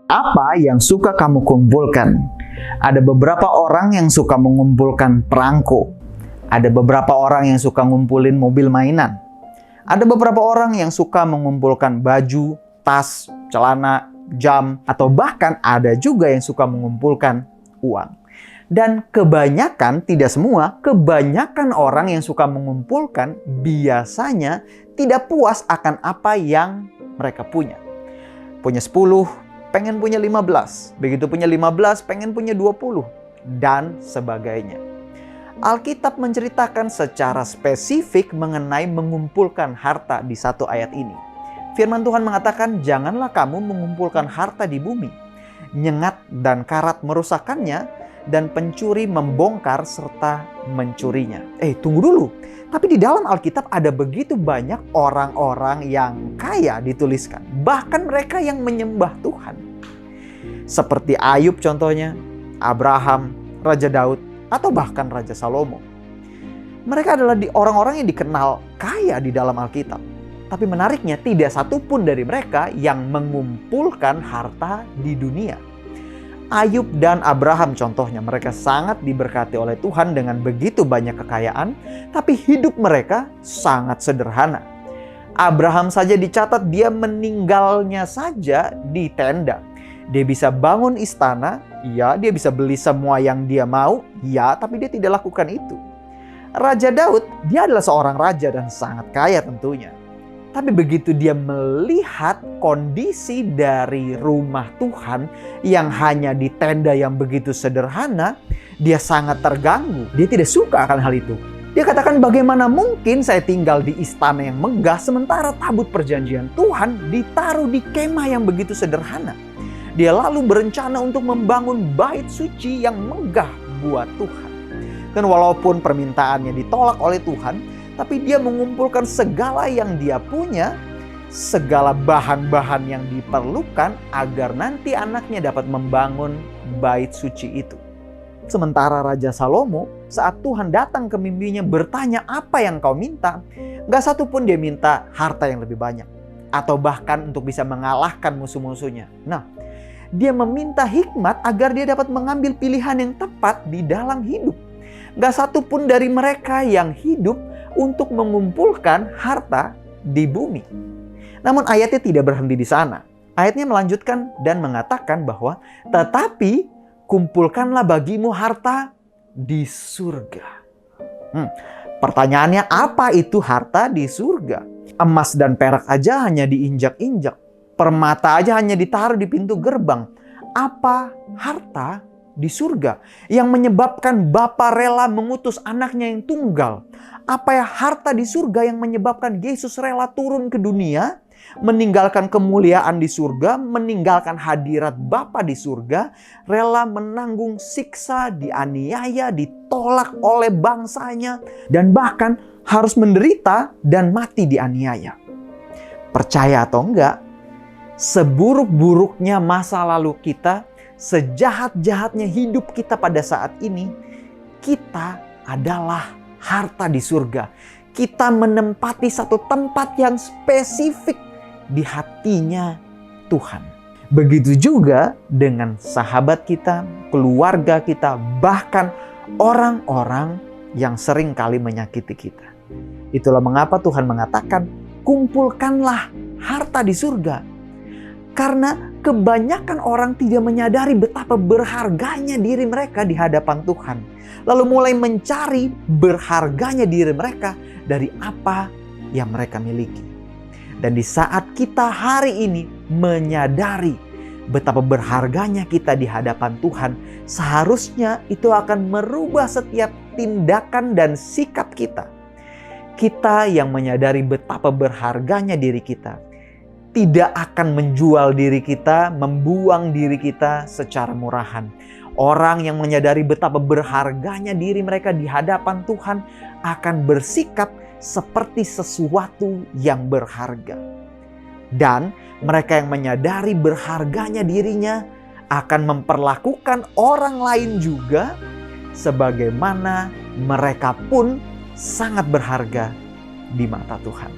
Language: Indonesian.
Apa yang suka kamu kumpulkan? Ada beberapa orang yang suka mengumpulkan perangko. Ada beberapa orang yang suka ngumpulin mobil mainan. Ada beberapa orang yang suka mengumpulkan baju, tas, celana, jam, atau bahkan ada juga yang suka mengumpulkan uang. Dan kebanyakan, tidak semua, kebanyakan orang yang suka mengumpulkan biasanya tidak puas akan apa yang mereka punya. Punya 10, pengen punya 15. Begitu punya 15, pengen punya 20. Dan sebagainya. Alkitab menceritakan secara spesifik mengenai mengumpulkan harta di satu ayat ini. Firman Tuhan mengatakan, janganlah kamu mengumpulkan harta di bumi. Nyengat dan karat merusakkannya, dan pencuri membongkar serta mencurinya. Tunggu dulu. Tapi di dalam Alkitab ada begitu banyak orang-orang yang kaya dituliskan. Bahkan mereka yang menyembah Tuhan. Seperti Ayub contohnya, Abraham, Raja Daud, atau bahkan Raja Salomo. Mereka adalah orang-orang yang dikenal kaya di dalam Alkitab. Tapi menariknya tidak satupun dari mereka yang mengumpulkan harta di dunia. Ayub dan Abraham contohnya, mereka sangat diberkati oleh Tuhan dengan begitu banyak kekayaan, tapi hidup mereka sangat sederhana. Abraham saja dicatat dia meninggalnya saja di tenda. Dia bisa bangun istana, ya, dia bisa beli semua yang dia mau, ya, tapi dia tidak lakukan itu. Raja Daud, dia adalah seorang raja dan sangat kaya tentunya. Tapi begitu dia melihat kondisi dari rumah Tuhan yang hanya di tenda yang begitu sederhana, dia sangat terganggu. Dia tidak suka akan hal itu. Dia katakan, bagaimana mungkin saya tinggal di istana yang megah sementara tabut perjanjian Tuhan ditaruh di kemah yang begitu sederhana. Dia lalu berencana untuk membangun bait suci yang megah buat Tuhan. Dan walaupun permintaannya ditolak oleh Tuhan, tapi dia mengumpulkan segala yang dia punya, segala bahan-bahan yang diperlukan agar nanti anaknya dapat membangun bait suci itu. Sementara Raja Salomo, saat Tuhan datang ke mimpinya bertanya, apa yang kau minta? Gak satu pun dia minta harta yang lebih banyak. Atau bahkan untuk bisa mengalahkan musuh-musuhnya. Nah, dia meminta hikmat agar dia dapat mengambil pilihan yang tepat di dalam hidup. Gak satu pun dari mereka yang hidup untuk mengumpulkan harta di bumi. Namun ayatnya tidak berhenti di sana. Ayatnya melanjutkan dan mengatakan bahwa tetapi kumpulkanlah bagimu harta di surga. Pertanyaannya, apa itu harta di surga? Emas dan perak aja hanya diinjak-injak. Permata aja hanya ditaruh di pintu gerbang. Apa harta di surga yang menyebabkan Bapa rela mengutus anaknya yang tunggal? Apa ya harta di surga yang menyebabkan Yesus rela turun ke dunia, meninggalkan kemuliaan di surga, meninggalkan hadirat Bapa di surga, rela menanggung siksa, dianiaya, ditolak oleh bangsanya, dan bahkan harus menderita dan mati dianiaya? Percaya atau enggak, seburuk-buruknya masa lalu kita, sejahat-jahatnya hidup kita pada saat ini, kita adalah harta di surga. Kita menempati satu tempat yang spesifik di hatinya Tuhan. Begitu juga dengan sahabat kita, keluarga kita, bahkan orang-orang yang sering kali menyakiti kita. Itulah mengapa Tuhan mengatakan, kumpulkanlah harta di surga. Karena kebanyakan orang tidak menyadari betapa berharganya diri mereka di hadapan Tuhan. Lalu mulai mencari berharganya diri mereka dari apa yang mereka miliki. Dan di saat kita hari ini menyadari betapa berharganya kita di hadapan Tuhan, seharusnya itu akan merubah setiap tindakan dan sikap kita. Kita yang menyadari betapa berharganya diri kita, tidak akan menjual diri kita, membuang diri kita secara murahan. Orang yang menyadari betapa berharganya diri mereka di hadapan Tuhan akan bersikap seperti sesuatu yang berharga. Dan mereka yang menyadari berharganya dirinya akan memperlakukan orang lain juga sebagaimana mereka pun sangat berharga di mata Tuhan.